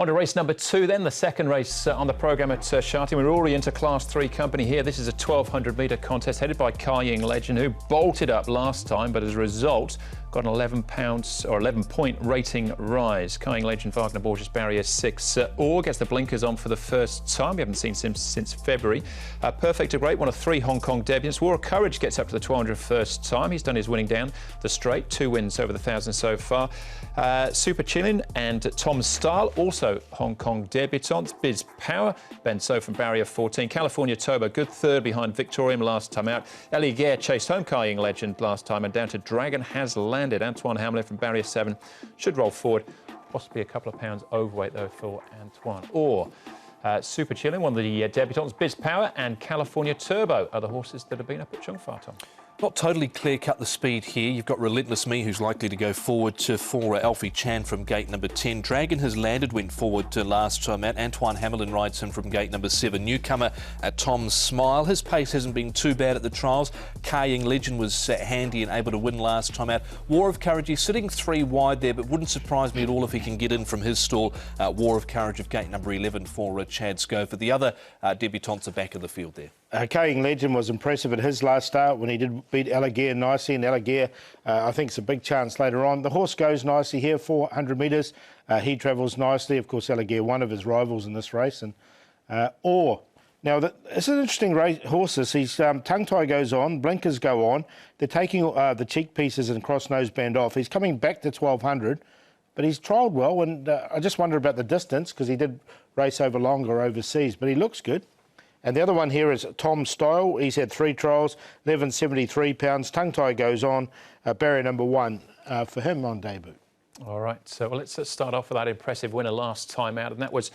On to race number 2 then, the second race on the programme at Sha Tin. We're already into Class 3 company here. This is a 1,200 metre contest headed by Legend, who bolted up last time, but as a result got an 11-point rating rise. Legend, Wagner Borges barrier 6 gets the blinkers on for the first time. We haven't seen him since February. Perfect to Great, one of 3 Hong Kong debuts. War of Courage gets up to the 200 first time. He's done his winning down the straight, 2 wins over the 1,000 so far. Super Chillin and Tom Style, also Hong Kong debutants. Biz Power, Ben So from barrier 14. California Toba, good third behind Victorium last time out. Ellie Gare chased home Legend last time, and down to Dragon has landed. Antoine Hamlet from barrier 7 should roll forward, possibly a couple of pounds overweight though for Antoine. Or Super Chillin, one of the debutants. Biz Power and California Turbo are the horses that have been up at Chung Fa, Tom. Not totally clear-cut the speed here. You've got Relentless Me, who's likely to go forward for Alfie Chan from gate number 10. Dragon has landed, went forward to last time out. Antoine Hamilton rides him from gate number 7. Newcomer Tom Smile. His pace hasn't been too bad at the trials. Legend was handy and able to win last time out. War of Courage, he's sitting 3 wide there, but wouldn't surprise me at all if he can get in from his stall. War of Courage of gate number 11 for Chad Schofield. The other debutants are back of the field there. Legend was impressive at his last start when he did beat Alligair nicely, and Alligair, I think, is a big chance later on. The horse goes nicely here, 400 metres. He travels nicely. Of course, Alligair, one of his rivals in this race. And now, it's an interesting race, horses. His tongue tie goes on, blinkers go on. They're taking the cheek pieces and cross nose band off. He's coming back to 1,200, but he's trialled well, and I just wonder about the distance because he did race over longer overseas, but he looks good. And the other one here is Tom Style. He's had 3 trials, 1173 pounds. Tongue tie goes on, barrier number 1 for him on debut. All right, so well, let's start off with that impressive winner last time out, and that was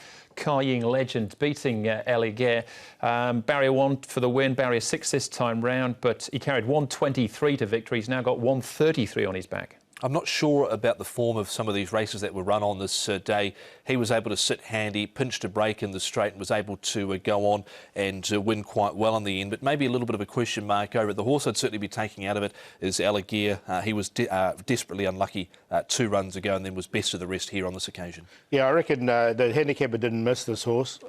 Legend beating Ellie Gare. Barrier 1 for the win, barrier 6 this time round, but he carried 123 to victory. He's now got 133 on his back. I'm not sure about the form of some of these races that were run on this day. He was able to sit handy, pinched a break in the straight and was able to go on and win quite well in the end. But maybe a little bit of a question mark over it. The horse I'd certainly be taking out of it is Alligair. He was desperately unlucky 2 runs ago and then was best of the rest here on this occasion. Yeah, I reckon the handicapper didn't miss this horse,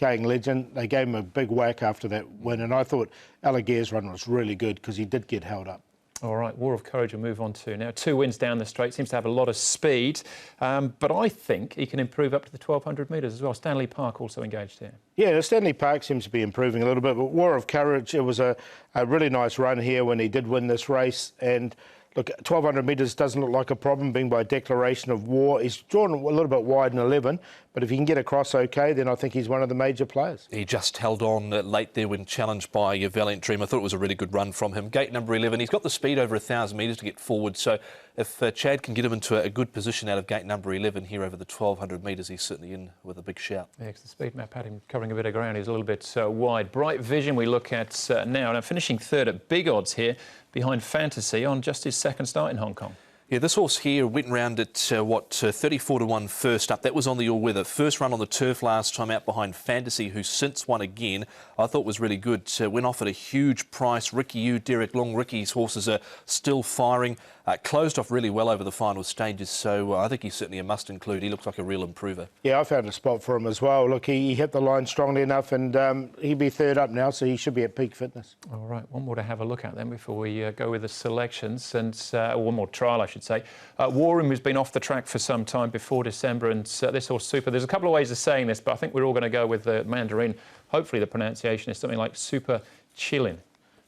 Legend. They gave him a big whack after that win, and I thought Alligair's run was really good because he did get held up. All right, War of Courage we'll move on to now. 2 wins down the straight, seems to have a lot of speed, but I think he can improve up to the 1,200 metres as well. Stanley Park also engaged here. Yeah, Stanley Park seems to be improving a little bit, but War of Courage, it was a really nice run here when he did win this race. And look, 1,200 metres doesn't look like a problem, being by declaration of war. He's drawn a little bit wide in 11, but if he can get across okay, then I think he's one of the major players. He just held on late there when challenged by Valiant Dream. I thought it was a really good run from him. Gate number 11, he's got the speed over 1,000 metres to get forward, so if Chad can get him into a good position out of gate number 11 here over the 1,200 metres, he's certainly in with a big shout. Yeah, because the speed map had him covering a bit of ground. He's a little bit wide. Bright Vision we look at now, and I'm finishing 3rd at big odds here behind Fantasy on just his 2nd start in Hong Kong. Yeah, this horse here went round at, 34 to 1 first up. That was on the all-weather. First run on the turf last time out behind Fantasy, who since won again, I thought was really good. Went off at a huge price. Ricky Yu, Derek Long, Ricky's horses are still firing. Closed off really well over the final stages, so I think he's certainly a must-include. He looks like a real improver. Yeah, I found a spot for him as well. Look, he hit the line strongly enough, and he'll be 3rd up now, so he should be at peak fitness. All right, one more to have a look at then before we go with the selections, and one more trial, I should say. War Room has been off the track for some time before December, and this horse Super. There's a couple of ways of saying this, but I think we're all going to go with the Mandarin. Hopefully the pronunciation is something like Super Chillin.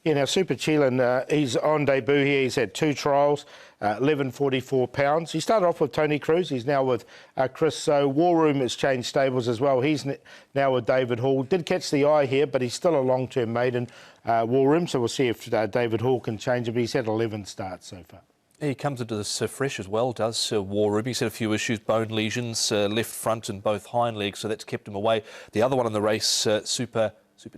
Yeah, now Super Chillin, he's on debut here. He's had 2 trials, 1144 pounds. He started off with Tony Cruz. He's now with Chris. So War Room has changed stables as well. He's now with David Hall. Did catch the eye here, but he's still a long-term maiden, War Room. So we'll see if David Hall can change him. He's had 11 starts so far. He comes into this fresh as well, does War Room. He's had a few issues, bone lesions, left front and both hind legs, so that's kept him away. The other one in the race, Super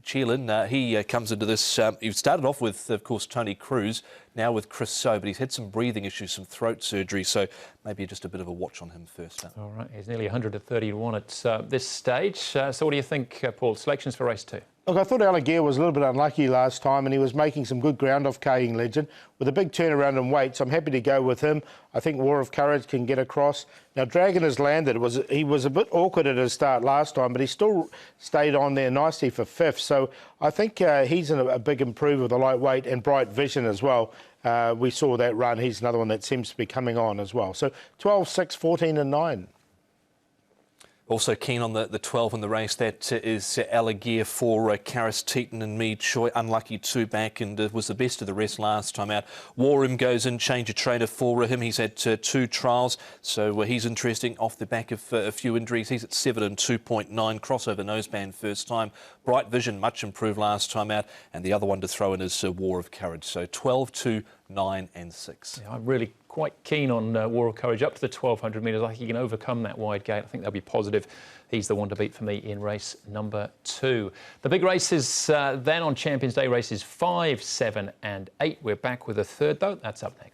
Chillin, he comes into this. He started off with, of course, Tony Cruz, now with Chris So, but he's had some breathing issues, some throat surgery, so maybe just a bit of a watch on him first up. All right, he's nearly 130 to 1 at this stage. So what do you think, Paul? Selections for race 2? Look, I thought Allegair was a little bit unlucky last time, and he was making some good ground off Carrying Legend with a big turnaround in weight, so I'm happy to go with him. I think War of Courage can get across. Now, Dragon has landed. He was a bit awkward at his start last time, but he still stayed on there nicely for 5th, so I think he's a big improver with the lightweight, and Bright Vision as well. We saw that run. He's another one that seems to be coming on as well. So 12, 6, 14 and 9. Also keen on the 12 in the race. That is Allegair for Karis Teton and Mead Choi. Unlucky 2 back and was the best of the rest last time out. Warham goes in, change of trainer for him. He's had 2 trials, so he's interesting off the back of a few injuries. He's at 7 and 2.9. Crossover noseband first time. Bright Vision, much improved last time out. And the other one to throw in is War of Courage. So 12, 2, 9 and 6. Yeah, I'm really quite keen on War of Courage up to the 1,200 metres. I think he can overcome that wide gate. I think that'll be positive. He's the one to beat for me in race number 2. The big races then on Champions Day, races 5, 7 and 8. We're back with a third, though. That's up next.